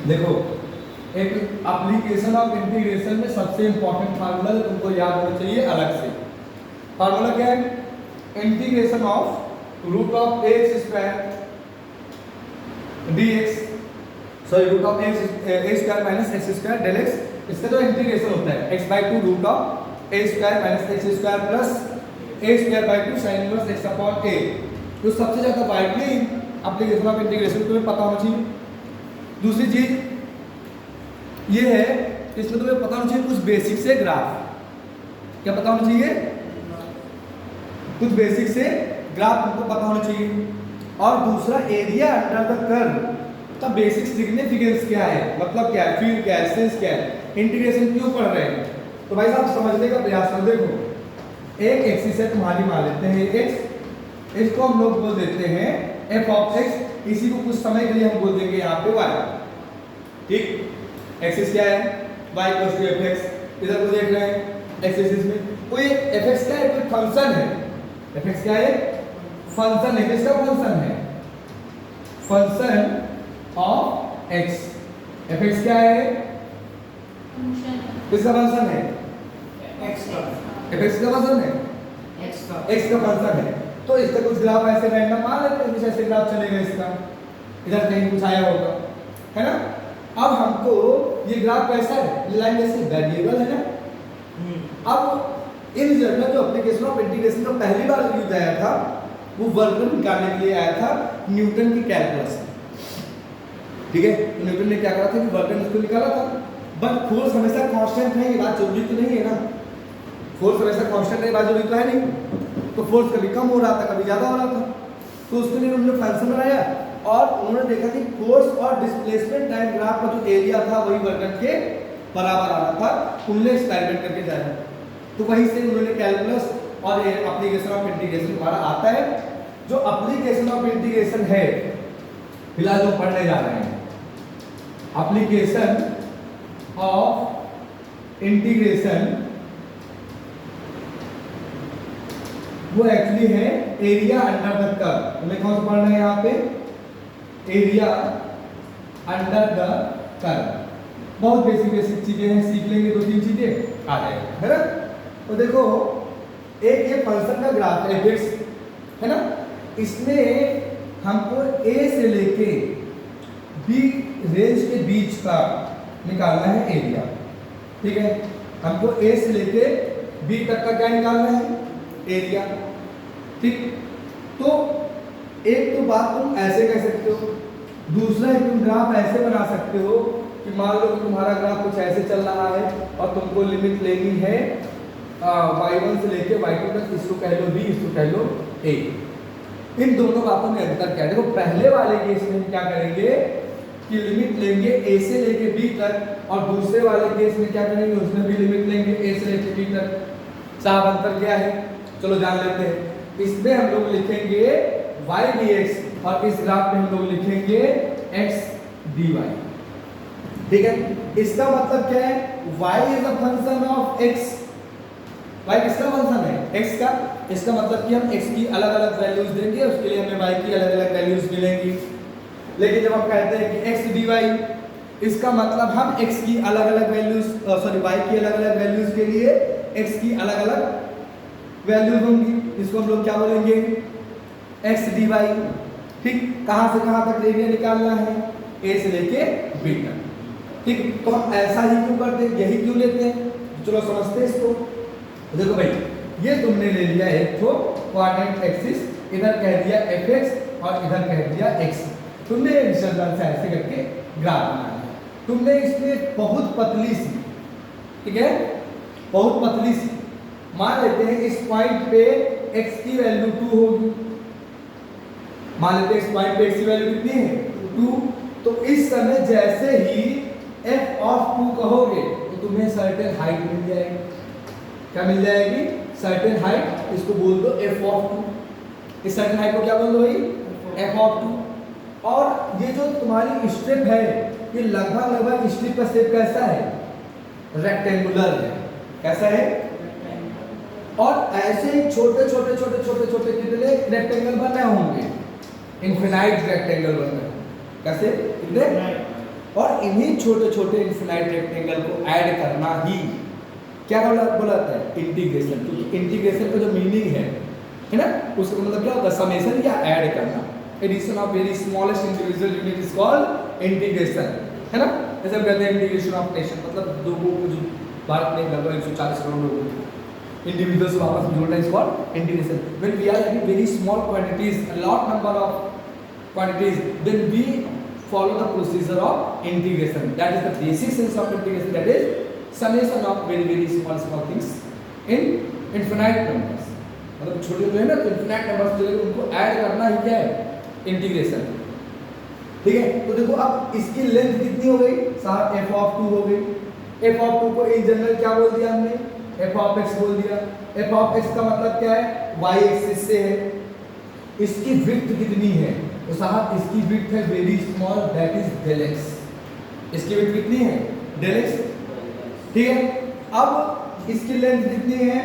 देखो, एक application of integration में सबसे इंपॉर्टेंट फार्मूला जो तुमको याद होना चाहिए अलग से। फार्मूला क्या है? Integration of root of x square dx, sorry root of x a square minus x square del x. इसका जो इंटीग्रेशन होता है x/2 root of a square minus x square plus a square by 2 sine inverse x upon a. तो सबसे ज़्यादा widely application of integration तुम्हें पता होना चाहिए। दूसरी चीज ये है इसमें तुम्हें पता होना चाहिए कुछ बेसिक से ग्राफ। क्या पता होना चाहिए? कुछ बेसिक से ग्राफ तुमको पता होना चाहिए। और दूसरा एरिया अंडर द कर्व का बेसिक सिग्निफिकेंस क्या है, मतलब क्या है, फील्ड क्या है, सेंस क्या है, इंटीग्रेशन क्यों पढ़ रहे हैं। तो भाई साहब समझने का प्रयास करो। देखो एक एक्सिस है तुम्हारी, मान लेते हैं एक्स, इसको हम लोग बोल देते हैं एफ ऑफ एक्स। इसी को कुछ समय के लिए हम बोल देंगे यहाँ पे वाई। ठीक, एक्सिस क्या है? y equals to f x. इधर को देख रहे हैं एक्स एक्सिस में कोई एफ एक्स क्या है? कोई फंक्शन है। एफ एक्स क्या है? फंक्शन है। किसका फंक्शन है? Function of x. F x क्या है? किसका फंक्शन है? एक्स का। एफ एक्स का फंक्शन है, एक्स का। एक्स का फंक्शन है। तो इसका कुछ ग्राफ ऐसे रैंडम मान लेते हैं, कुछ ऐसे ग्राफ चलेगा इसका, इधर कहीं कुछ आया होगा, है ना। अब हमको ये ग्राफ कैसा है? लाइन जैसे वेरिएबल है ना। अब इन जगह जो एप्लीकेशन ऑफ इंटीग्रेशन का पहली बार यूज आया था वो वर्क निकालने के लिए आया था न्यूटन की कैलकुलस। ठीक है, तो न्यूटन ने क्या करा था कि वर्क इसको निकाला था। बट फोर्स हमेशा कांस्टेंट है, ये बात जरूरी तो नहीं है ना। फोर्स हमेशा कांस्टेंट है, बात जरूरी तो है नहीं। तो फोर्स कभी कम हो रहा था, कभी ज्यादा हो रहा था। तो उसके लिए उन्होंने फंक्शन बनाया और उन्होंने देखा कि फोर्स और डिस्प्लेसमेंट टाइम ग्राफ का जो एरिया था वही वर्क के बराबर आ रहा था। उन्होंने एक्सपेरिमेंट करके जाया, तो वहीं से उन्होंने कैलकुलस और एप्लीकेशन ऑफ इंटीग्रेशन हमारा आता है। जो एप्लीकेशन ऑफ इंटीग्रेशन है फिलहाल जो पढ़ने जा रहे हैं, एप्लीकेशन ऑफ इंटीग्रेशन वो एक्चुअली है एरिया अंडर द कर्व। हमें कौन सा पढ़ना है यहाँ पे? Area under the curve. बहुत बेसिक बेसिक चीजें हैं, सीख लेंगे दो तीन चीजें आ जाएगा, है ना। तो देखो एक ये फंक्शन का ग्राफ है फिक्स, है ना। इसमें हमको ए से लेके बी रेंज के बीच का निकालना है एरिया। ठीक है, हमको ए से लेके बी तक का क्या निकालना है? एरिया। ठीक, तो एक तो बात तुम ऐसे कह सकते हो, दूसरा है तुम ग्राफ ऐसे बना सकते हो कि मान लो कि तुम्हारा ग्राफ कुछ ऐसे चल रहा है और तुमको लिमिट लेनी है y1 से लेके y2 तक। इसको कह लो b, इसको कह लो a। इन दोनों बातों में अंतर क्या है? देखो पहले वाले केस में हम क्या करेंगे कि लिमिट लेंगे a से लेके b तक, और दूसरे वाले केस में क्या करेंगे? उसमें भी लिमिट लेंगे a से लेके b तक। साफ अंतर क्या है? चलो जान लेते हैं। इसमें हम लोग लिखेंगे y dx और इस ग्राफ में हम लोग लिखेंगे x dy। ठीक है, इसका मतलब क्या है? y is a function of x। y किसका फंक्शन है? x का। इसका मतलब कि हम x की अलग अलग वैल्यूज देंगे, उसके लिए हमें y की अलग अलग वैल्यूज मिलेंगी। लेकिन जब हम कहते हैं कि x dy, इसका मतलब हम x की अलग अलग वैल्यूज, सॉरी y की अलग अलग वैल्यूज के लिए x की अलग अलग वैल्यूज होंगी। इसको हम लोग क्या बोलेंगे? x dy। ठीक, कहां से कहां तक एरिया निकालना है? a से लेके b तक। ठीक, तो हम ऐसा ही क्यों करते हैं, यही क्यों लेते हैं? चलो समझते हैं इसको। देखो भाई, ये तुमने ले लिया एक तो कोऑर्डिनेट एक्सिस, इधर कह दिया fx और इधर कह दिया x। तुमने रिजल्ट से ऐसे करके ग्राफ बनाना है। तुमने इसमें बहुत पतली सी, ठीक है, बहुत पतली सी मान लेते हैं इस पॉइंट पे x की वैल्यू 2 होगी। मान लेते हैं इस पॉइंट पे x की वैल्यू कितनी है? 2। तो इस समय जैसे ही f ऑफ 2 कहोगे तो तुम्हें सर्टेन हाइट मिल जाएगी। क्या मिल जाएगी? Certain height. इसको बोल दो f ऑफ 2। इस सर्टेन हाइट को क्या बोल दो भाई? f of 2। और ये जो तुम्हारी स्ट्रिप है ये लगभग स्ट्रिप का शेप कैसा है? रेक्टेंगुलर है। कैसा है? और ऐसे ही छोटे छोटे छोटे छोटे छोटे कितने रेक्टेंगल बने होंगे? इनफिनाइट रेक्टेंगल बन रहे। कैसे? कितने? और इन्हीं छोटे छोटे इन्फिनाइट रेक्टेंगल को ऐड करना ही क्या बोला जाता है, इंटीग्रेशन। क्योंकि इंटीग्रेशन का जो मीनिंग है ना, उसका मतलब क्या होता है, समेशन या ऐड करना। Addition of very smallest individual unit is called integration, है ना। जैसे हम कहते हैं इंटीग्रेशन ऑफ नेशन, मतलब लोगों को जो भारत में लगभग 140 करोड़ लोग इंडिविजुअल्स वापस में जोड़ना is called integration. When we are having very small quantities, a lot number of quantities, then we follow the procedure of integration. That is the basic sense of integration, that is summation of very small things in infinite numbers. मतलब छोटे जो है ना, तो infinite numbers जो है उनको add करना ही क्या है, इंटीग्रेशन। ठीक है, तो देखो अब इसकी लेंथ कितनी हो गई साहब, f of 2 हो गई। f of 2 को इन जनरल क्या बोल दिया हमने, f of x बोल दिया। f of x का मतलब क्या है, y एक्सिस से है। इसकी विड्थ कितनी है, तो साहब इसकी विड्थ है very small, that is del x. इसकी विड्थ कितनी है, डेल एक्स। ठीक है, अब इसकी लेंथ कितनी है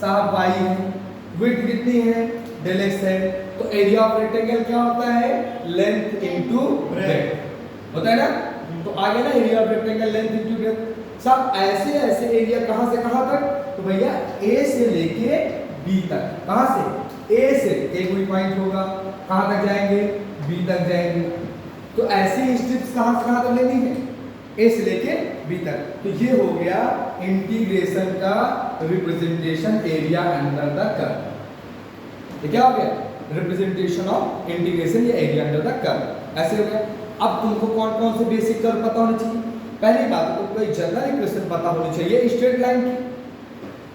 साहब, y है। विड्थ कितनी है, डेल एक्स है। तो एरिया ऑफ रेक्टेंगल क्या होता है, लेंथ इनटू ब्रेड्थ होता है ना। तो आगे ना area of rectangle length into breadth. सब ऐसे एरिया कहां से कहां तक, तो भैया a से लेके b तक। कहां से, a से एक कोई पॉइंट होगा, कहां तक जाएंगे, b तक जाएंगे। तो ऐसी स्ट्रिप्स कहां से कहां तक लेनी है, a से लेके b तक। तो ये हो गया इंटीग्रेशन का representation area under the curve. ये क्या हो गया, रिप्रेजेंटेशन ऑफ इंटीग्रेशन या एरिया अंडर द कर्व। ऐसे हो गया। अब तुमको कौन कौन से बेसिक कर्व पता होने चाहिए। पहली बात तो कोई जनरल इक्वेशन पता होनी चाहिए स्ट्रेट लाइन की।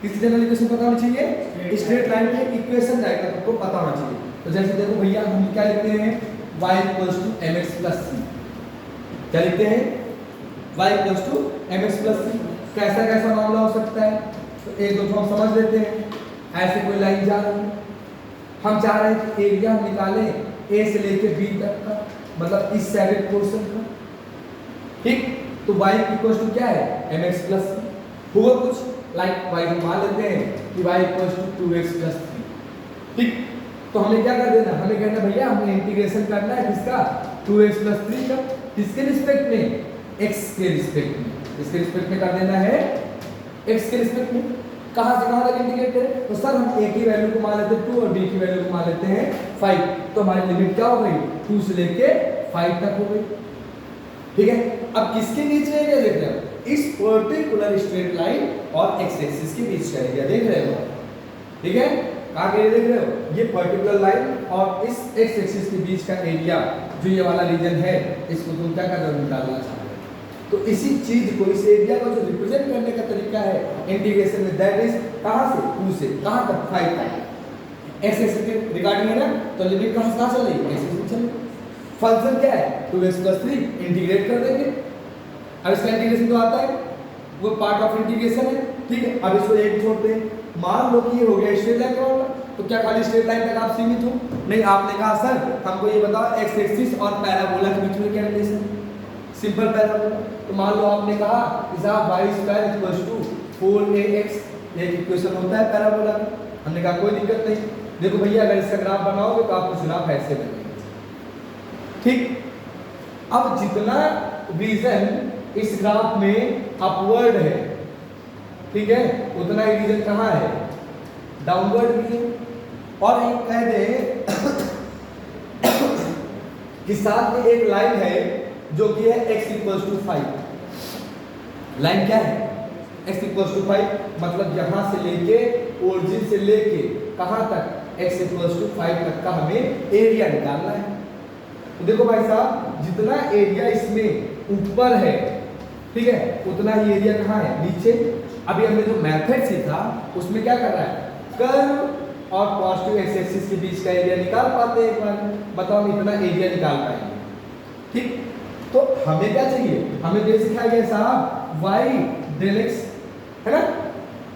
किसी जनरल इक्वेशन पता होनी चाहिए, स्ट्रेट लाइन की इक्वेशन डायग्राम तुमको पता होना चाहिए। तो जैसे देखो भैया हम क्या लिखते हैं, y = mx + c। क्या लिखते हैं, y = mx + c। कैसा कैसा मामला हो सकता है, तो एक दो हम समझ लेते हैं। ऐसे कोई लाइन जा रही है, हम चाह रहे हैं कि एरिया हम निकालें a से लेके b तक का, मतलब इस साइड पोर्शन का। ठीक, तो y = क्या है, mx + c। हुआ कुछ लाइक y को मान लेते हैं कि y = 2x + 3। ठीक, तो हमें क्या कर देना, हमें कहना भैया हमें इंटीग्रेशन करना है किसका, 2x + 3 का। किसके रिस्पेक्ट में, x के रिस्पेक्ट में। इसके रिस्पेक्ट में कर देना है x के रिस्पेक्ट में। कहां से कहां तक इंटीग्रेट करें, तो सर हम a की वैल्यू को मान लेते हैं 2 और b की वैल्यू को मान लेते हैं 5। तो हमारी लिमिट क्या हो गई, 2 से लेके 5 तक हो गई। ठीक है, अब किसके बीच में एरिया देख रहे हो, इस पर्टिकुलर स्ट्रेट लाइन और एक्स एक्सिस के बीच का एरिया देख रहे हो। ठीक है, कहां का एरिया देख रहे हो, ये पर्टिकुलर लाइन और इस एक्स एक्सिस के बीच का एरिया जो ये वाला रीजन है, इसको तुम क्या कर रहे हो, निकालना चाह रहे हो। तो इसी चीज को, इस एरिया को जो रिप्रेजेंट करने का तरीका है इंटीग्रेशन में, दैट इज कहां से, 2 से कहां तक, 5 तक। एक्स एक्सिस के रिगार्डिंग है ना, तो लिमिट कहां से कहां चल रही है, एक्स एक्सिस चल रही। फंक्शन क्या है, 2x + 3, इंटीग्रेट कर देंगे। अब इसका इंटीग्रेशन तो आता है, वो पार्ट ऑफ इंटीग्रेशन है। ठीक है, अब इसको एक छोड़ते हैं। मान लो कि ये हो गया स्ट्रेट लाइन का होगा, तो क्या खाली स्ट्रेट लाइन तक आप सीमित हो, नहीं। आपने कहा सर हमको ये बताओ एक्स एक्सिस और पैराबोला के बीच में क्या रिलेशन, सिंपल पैराबोला। तो मान लो आपने कहा कि साहब y² = 4ax, ये इक्वेशन होता है पैराबोला का। हमने कहा कोई दिक्कत नहीं, देखो भैया अगर इसका ग्राफ बनाओगे तो आपको ग्राफ ऐसे बनेगा। ठीक, अब जितना रीजन इस ग्राफ में अपवर्ड है, ठीक है, उतना ही रीजन कहाँ है, डाउनवर्ड भी है। और एक कह दे कि साथ में एक लाइन है जो कि है x = 5। लाइन क्या है, x = 5, मतलब यहां से लेके ओरिजिन से लेके कहां तक, x = 5 तक का हमें एरिया निकालना है। तो देखो भाई साहब, जितना एरिया इसमें ऊपर है, ठीक है, उतना ही एरिया कहाँ है, नीचे। अभी हमने जो मेथड सीखा उसमें क्या कर रहा है, कर्व और पॉजिटिव एक्स एक्सिस के बीच का एरिया निकाल पाते हैं एक बार, बताओ हम इतना एरिया निकाल पाएंगे। ठीक, तो हमें क्या चाहिए, हमें ये सिखाया गया साहब y del x, है ना,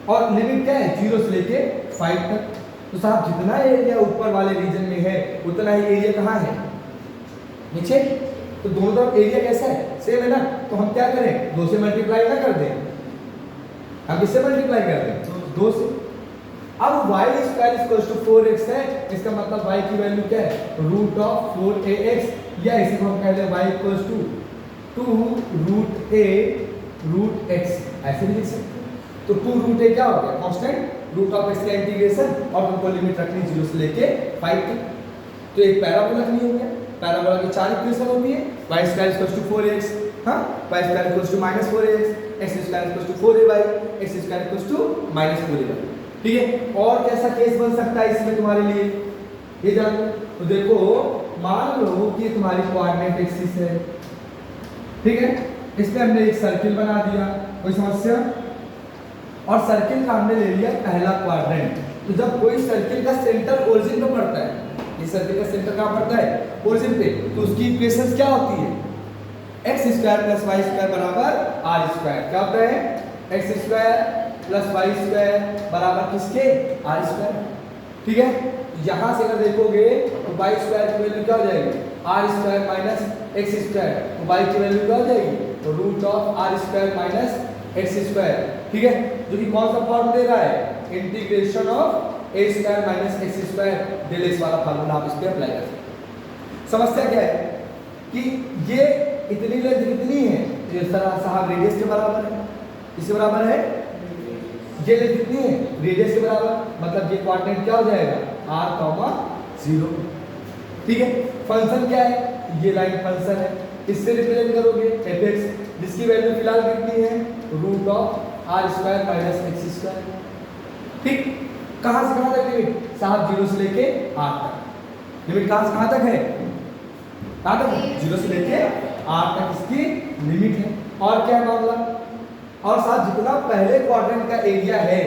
और लिमिट क्या है 0 से लेके 5 तक। तो साहब जितना एरिया ऊपर वाले रीजन में है उतना ही एरिया कहाँ है, नीचे। तो दोनों तरफ एरिया कैसा है, सेम है ना। तो हम क्या करें, 2 से मल्टीप्लाई ना कर दें, हम किससे मल्टीप्लाई कर दें, 2 से। अब y² = 4x है, इसका मतलब y की वैल्यू क्या है, √4ax, या इसी को हम कह लें y = 2 रूट ए रूट एक्स, ऐसे भी लिख सकते हैं। तो 2 रूट ए क्या हो गया, कांस्टेंट, रूट ऑफ एक्स का इंटीग्रेशन, और तुमको लिमिट रखनी 0 से लेके 5 तक। तो एक पैराबोला नहीं हो गया, पैराबोला की 4 इक्वेशन होती है, y square equals to 4x, हां, y square equals to -4x, x square equals to 4ay, x square equals to -4ay। ठीक है, और कैसा केस बन सकता है इसमें तुम्हारे लिए, ये जान लो। तो देखो, मान लो कि तुम्हारी कोऑर्डिनेट एक्सिस है, ठीक है, इसमें हमने एक सर्किल बना दिया, कोई समस्या, और सर्किल का हमने ले लिया पहला क्वाड्रेंट। तो जब कोई सर्किल का सेंटर ओरिजिन पे पड़ता है, ये सर्किल का सेंटर कहाँ पड़ता है, ओरिजिन पे, तो उसकी इक्वेशंस क्या होती है, x square plus y square बराबर आर स्क्वायर। क्या होता है, x square plus y square बराबर किसके, आर स्क्वायर। ठीक है, यहाँ से अगर देखोगे तो वाई स्क्वायर की वैल्यू क्या हो जाएगी, r square minus x square, तो वाई की वैल्यू क्या हो जाएगी, तो root of r square minus x square. ठीक है, जो कि कौन सा फॉर्म दे रहा है, integration of a square minus x square del x वाला फार्मूला आप इस पे अप्लाई कर सकते। समस्या क्या है कि ये इतनी लेंथ कितनी है, ये साहब रेडियस के बराबर है, इसके बराबर है, ये लेंथ कितनी है, रेडियस के बराबर, मतलब ये क्वाड्रेंट क्या हो जाएगा, r, 0। ठीक है, फंक्शन क्या है, ये लाइन फंक्शन है, इससे रिप्रेजेंट करोगे fx, जिसकी वैल्यू फिलहाल कितनी है, root of r square minus x square. ठीक, कहां से कहां तक लिमिट, साहब 0 से लेके r तक, लिमिट कहां से कहां तक है, कहां तक, 0 से लेके r तक इसकी लिमिट है। और क्या है मामला, और साथ जितना पहले क्वाड्रेंट का एरिया है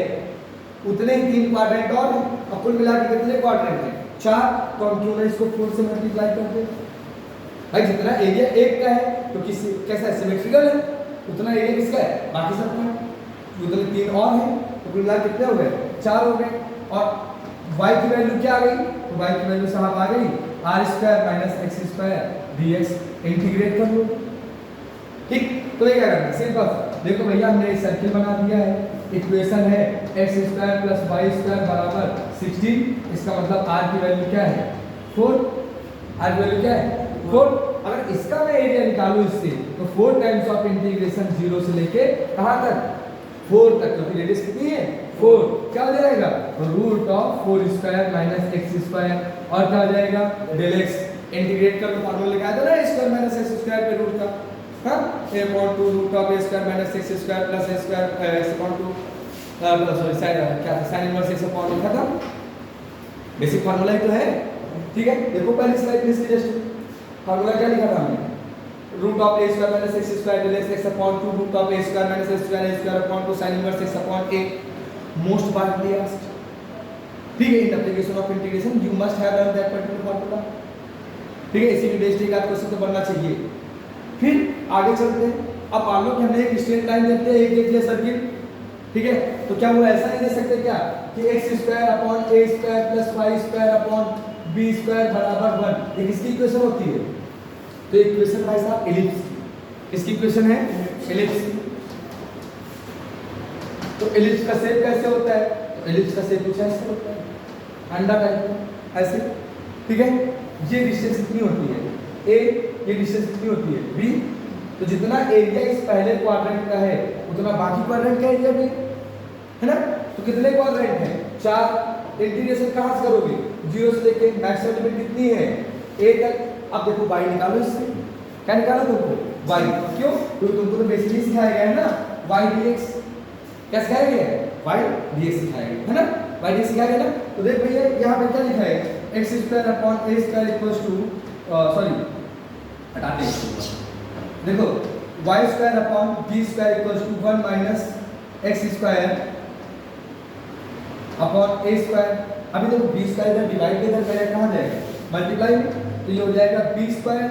उतने ही 3 क्वाड्रेंट और हैं, और कुल मिला के कितने क्वाड्रेंट हैं, 4। तो हम क्यों ना इसको 4 से मल्टीप्लाई कर दें, भाई जितना एरिया एक का है तो किसी कैसा सिमेट्रिकल है, उतना एरिया किसका है, बाकी सबका है, उतने 3 और हैं, तो कुल मिला कितने हो गए, 4 हो गए। और y की वैल्यू क्या आ गई, तो y की वैल्यू साहब आ गई r square minus x square dx, integrate कर लो। ठीक, तो ये क्या करना है, सिंपल, देखो भैया हमने एक सर्किल बना दिया है, इक्वेशन है x square plus y square बराबर 16, इसका मतलब r की वैल्यू क्या है, 4, r की वैल्यू क्या है, 4। अगर इसका मैं एरिया निकालूं इससे, तो 4 टाइम्स ऑफ इंटीग्रेशन 0 से लेके कहां तक, 4 तक, क्योंकि रेडियस कितनी है, 4, क्या हो जाएगा, root of 4 square minus x square, और क्या हो जाएगा, डेल एक्स, इंटीग्रेट कर लो, फार्मूला लगाया था ना, स्क्वायर माइनस एक्स स्क्वायर पे रूट का, हां, a upon 2 root of a square minus x square plus a square x upon 2, sorry sine, क्या साइन इनवर्स x अपॉन लिखा था, बेसिक फार्मूला ही तो है। ठीक है, देखो पहली स्लाइड में इसके जस्ट फार्मूला क्या लिखा था हमने, root of a square minus x square del x upon 2 root of a square minus x square upon 2 sin inverse x upon a, most partly asked. ठीक है, in application of integration you must have learn that particular formula. ठीक है, इसी के based एक आध question तो बनना चाहिए। फिर आगे चलते हैं, अब मान लो कि हमने एक स्ट्रेट लाइन देखते हैं, एक देख लिया सर्किल, ठीक है, तो क्या वो ऐसा नहीं दे सकते क्या कि x square upon a square plus y square upon b square बराबर 1, ये किसकी इक्वेशन होती है, तो इक्वेशन भाई साहब एलिप्स की, किसकी इक्वेशन है, एलिप्स की। तो एलिप्स का शेप कैसे होता है, तो एलिप्स का शेप कुछ ऐसे होता है, अंडा टाइप का ऐसे। ठीक है, ये डिस्टेंस कितनी होती है, a, ये डिस्टेंस कितनी होती है, b, तो जितना एरिया इस पहले क्वाड्रेंट का है उतना बाकी क्वाड्रेंट का एरिया भी है ना, तो कितने क्वाड्रेंट हैं, 4। इंटीग्रेशन कहां से करोगे, 0 से लेके मैक्सिमम लिमिट कितनी है, a तक। अब देखो y निकालो इससे, क्या निकालो तुमको, y, क्यों, क्योंकि तुमको तो बेसिकली सिखाया गया है ना y dx, क्या सिखाया गया है, y dx सिखाया गया है ना, y dx सिखाया गया ना। तो देख भैया यहाँ पे क्या लिखा है, x square upon a square equals to, sorry हटाते हैं, देखो y square upon b square equals to 1 minus x square upon a square. अभी देखो बी स्क्वायर इधर डिवाइड इधर करेगा, कहाँ जाएगा, मल्टीप्लाई में, तो ये हो जाएगा बी स्क्वायर,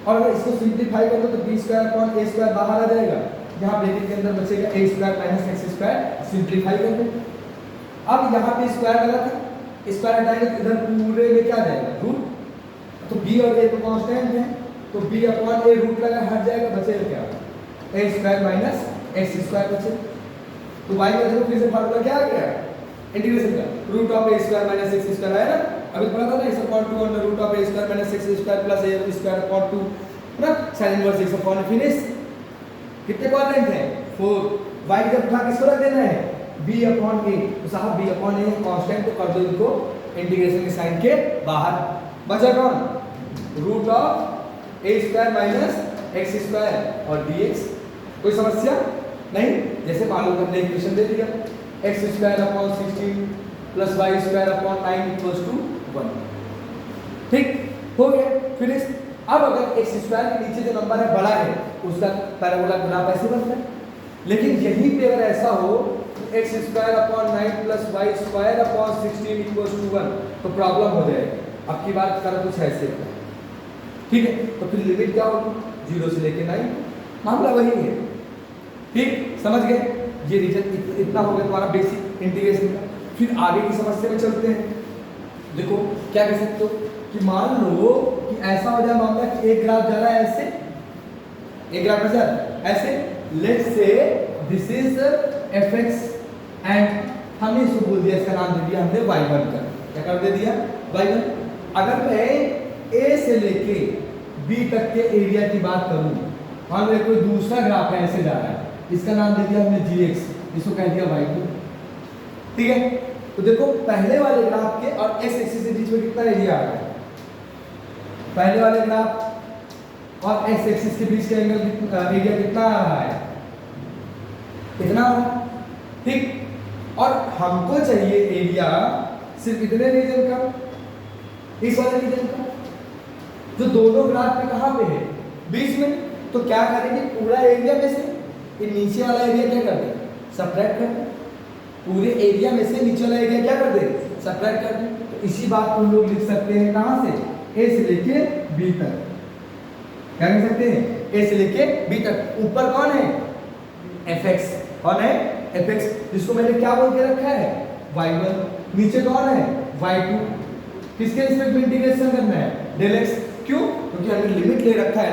और अगर इसको सिंप्लीफाई कर दो तो b square upon a square बाहर आ जाएगा, यहाँ ब्रैकेट के अंदर बचेगा a square minus x square, simplify कर दो। अब यहाँ पे स्क्वायर गलत है, स्क्वायर हटाएंगे तो इधर पूरे में क्या जाएगा, रूट, तो b और a तो कांस्टेंट है, तो b अपॉन a रूट लगा हट जाएगा, बचेगा क्या, a square minus x square बचे। तो y का देखो फिर से फार्मूला क्या आ गया, इंटीग्रेशन का, root of a square minus x square आया ना, अभी पढ़ा था ना, x upon 2 under root of a square minus x square plus a square upon 2 ना, sine inverse x upon finish. कितने क्वाड्रेंट है 4। y की जब उठा किसको रख देना है b अपॉन a, तो साहब b अपॉन a कांस्टेंट, तो कर दो इनको इंटीग्रेशन के साइन के बाहर। बचा कौन root of a square minus x square और dx। कोई समस्या नहीं, जैसे मालूम करने इक्वेशन दे दिया x square upon 16 plus y square upon 9 equals to 1। ठीक हो गया फिनिश। अब अगर x स्क्वायर के नीचे जो नंबर है बड़ा है उसका पैराबोला ग्राफ ऐसे बनता है, लेकिन यहीं पे अगर ऐसा हो x square upon 9 plus y square upon 16 equals to 1 तो प्रॉब्लम हो जाएगी। अब की बात कर कुछ ऐसे होता है, ठीक है, तो फिर लिमिट क्या होगी 0 से लेके 9, मामला वही है। ठीक समझ गए, ये रीजन इतना हो गया तुम्हारा बेसिक इंटीग्रेशन का। फिर आगे की समस्या में चलते हैं। देखो क्या कह सकते हो कि मान लो कि ऐसा हो जाए मामला कि एक ग्राफ जा रहा है ऐसे, एक ग्राफ जा रहा है ऐसे, let's say this is fx and हमने इसको बोल दिया, इसका नाम दे दिया हमने y1 का। क्या कर दे दिया y1। अगर मैं a से लेके b तक के एरिया की बात करूं, मान लो कोई दूसरा ग्राफ है ऐसे जा रहा है, इसका नाम दे दिया हमने gx, इसको कह दिया y2। ठीक है, तो देखो पहले वाले ग्राफ के और x एक्सिस के बीच में कितना एरिया आ रहा है, पहले वाले ग्राफ और x एक्सिस के बीच का एंगल एरिया कितना आ रहा है, इतना आ रहा है। ठीक, और हमको चाहिए एरिया सिर्फ इतने रीजन का, इस वाले रीजन का, जो दोनों ग्राफ पे कहां पे है बीच में। तो क्या करेंगे पूरा एरिया में से ये नीचे वाला एरिया क्या कर दें सब्ट्रैक्ट कर दें, पूरे एरिया में से नीचे वाला एरिया क्या कर दें सब्ट्रैक्ट कर दें। तो इसी बात को हम लोग लिख सकते हैं कहां से, a से लेके b तक। क्या कह सकते हैं a से लेके b तक। ऊपर कौन है fx, कौन है fx, जिसको मैंने क्या बोल के रखा है y1। नीचे कौन है y2, किसके रिस्पेक्ट में इंटीग्रेशन करना है del x। क्यों, क्योंकि हमने लिमिट ले रखा है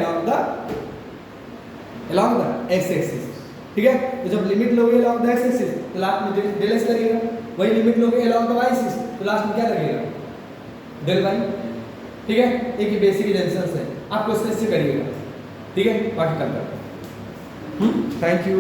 along the x एक्सिस। ठीक है, तो जब लिमिट लोगे along the x एक्सिस तो लास्ट में del x लगेगा, वही लिमिट लोगे along the y एक्सिस तो लास्ट में क्या लगेगा del y। ठीक है, एक ही बेसिक रिलेशंस है, आप क्वेश्चन से करिएगा। ठीक है, बाकी कर दो। Thank you.